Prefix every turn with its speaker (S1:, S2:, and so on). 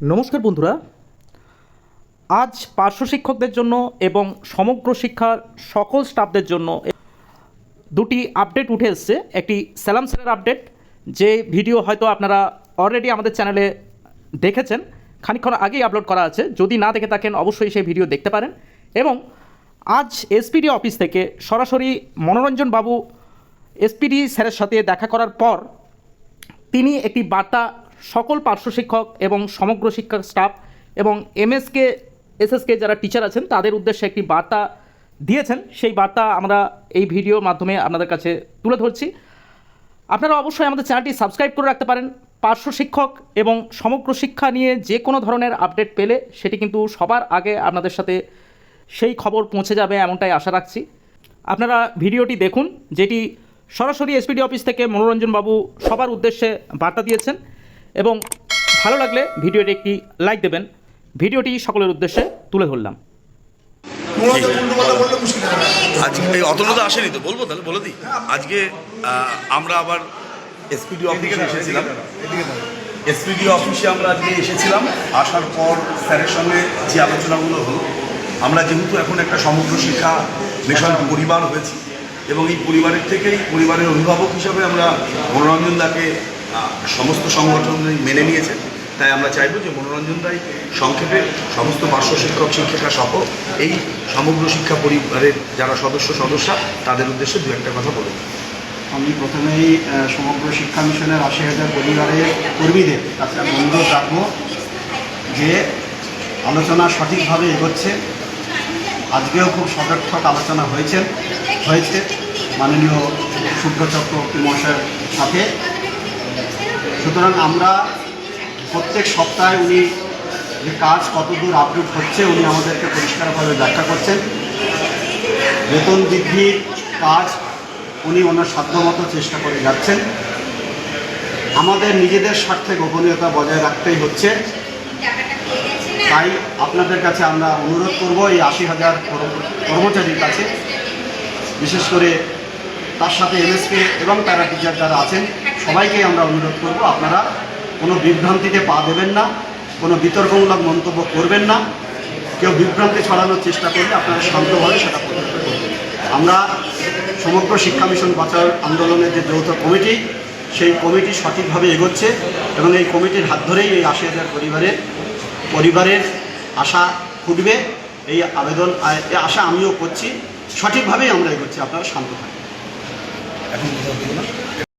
S1: নমস্কার বন্ধুরা, আজ পার্শ্ব শিক্ষকদের জন্য এবং সমগ্র শিক্ষার সকল স্টাফদের জন্য দুটি আপডেট উঠে এসছে। একটি সালাম স্যারের আপডেট, যে ভিডিও হয়তো আপনারা অলরেডি আমাদের চ্যানেলে দেখেছেন, খানিকক্ষণ আগেই আপলোড করা আছে। যদি না দেখে থাকেন অবশ্যই সেই ভিডিও দেখতে পারেন। এবং আজ এসপিডি অফিস থেকে সরাসরি মনোরঞ্জন বাবু এসপিডি স্যারের সাথে দেখা করার পর তিনি একটি বার্তা সকল পার্শ্ব শিক্ষক এবং সমগ্র শিক্ষা স্টাফ এবং এমএসকে এসএসকে যারা টিচার আছেন তাদের উদ্দেশ্যে একটি বার্তা দিয়েছেন। সেই বার্তা আমরা এই ভিডিওর মাধ্যমে আপনাদের কাছে তুলে ধরছি। আপনারা অবশ্যই আমাদের চ্যানেলটি সাবস্ক্রাইব করে রাখতে পারেন। পার্শ্ব শিক্ষক এবং সমগ্র শিক্ষা নিয়ে যে কোনো ধরনের আপডেট পেলে সেটি কিন্তু সবার আগে আপনাদের সাথে সেই খবর পৌঁছে যাবে, এমনটাই আশা রাখছি। আপনারা ভিডিওটি দেখুন, যেটি সরাসরি এসপিডি অফিস থেকে মনোরঞ্জন বাবু সবার উদ্দেশ্যে বার্তা দিয়েছেন। এবং ভালো লাগলে ভিডিওটি একটি লাইক দেবেন। ভিডিওটি সকলের উদ্দেশ্যে তুলে ধরলাম।
S2: আজকে অতনুদা আসেনি তো, বলবো তাহলে বলে দিই। আজকে আমরা আবার এসপিডি অফিসে এসেছিলাম। এসপিডি অফিসে আমরা আজকে এসেছিলাম। আসার পর স্যারের সঙ্গে যে আলোচনাগুলো হলো, আমরা যেহেতু এখন একটা সমগ্র শিক্ষা মিশন পরিবার হয়েছি এবং এই পরিবারের থেকেই পরিবারের অভিভাবক হিসাবে আমরা মনোরঞ্জন দাকে সমস্ত সংগঠন মেনে নিয়েছে। তাই আমরা চাইব যে মনোরঞ্জন দাই সংক্ষেপে সমস্ত পার্শ্ব শিক্ষক শিক্ষিকা সহ এই সমগ্র শিক্ষা পরিবারের যারা সদস্যা তাদের উদ্দেশ্যে দু একটা কথা বলব।
S3: আমি প্রথমেই সমগ্র শিক্ষা মিশনের ৮০,০০০ পরিবারের কর্মীদের কাছে আমি অনুরোধ রাখব যে আলোচনা সঠিকভাবে এগোচ্ছে। আজকেও খুব সদর্থক আলোচনা হয়েছে মাননীয় শুভ্রচক্রবর্তী মহাশয়ের সাথে। সুতরাং আমরা প্রত্যেক সপ্তাহে উনি যে কাজ কতদূর আপডেট হচ্ছে উনি আমাদেরকে পরিষ্কারভাবে ব্যাখ্যা করছেন। বেতন বৃদ্ধির কাজ উনি ওনার সাধ্যমতো চেষ্টা করে যাচ্ছেন। আমাদের নিজেদের স্বার্থে গোপনীয়তা বজায় রাখতেই হচ্ছে। তাই আপনাদের কাছে আমরা অনুরোধ করব, এই ৮০,০০০ কর্মচারীর কাছে, বিশেষ করে তার সাথে এমএসকে এবং প্যারা টিচার যারা আছেন সবাইকেই আমরা অনুরোধ করব, আপনারা কোনো বিভ্রান্তিতে পা দেবেন না, কোনো বিতর্কমূলক মন্তব্য করবেন না। কেউ বিভ্রান্তি ছড়ানোর চেষ্টা করলে আপনারা শান্তভাবে সেটা প্রতিহত করবেন। আমরা সমগ্র শিক্ষা মিশন বাঁচাও আন্দোলনের যে যৌথ কমিটি, সেই কমিটি সঠিকভাবে এগোচ্ছে এবং এই কমিটির হাত ধরেই এই ৮০,০০০ পরিবারের আশা ফুটবে। এই আশা আমিও করছি। সঠিকভাবেই আমরা এগোচ্ছি, আপনারা শান্ত থাকবেন।
S2: এখন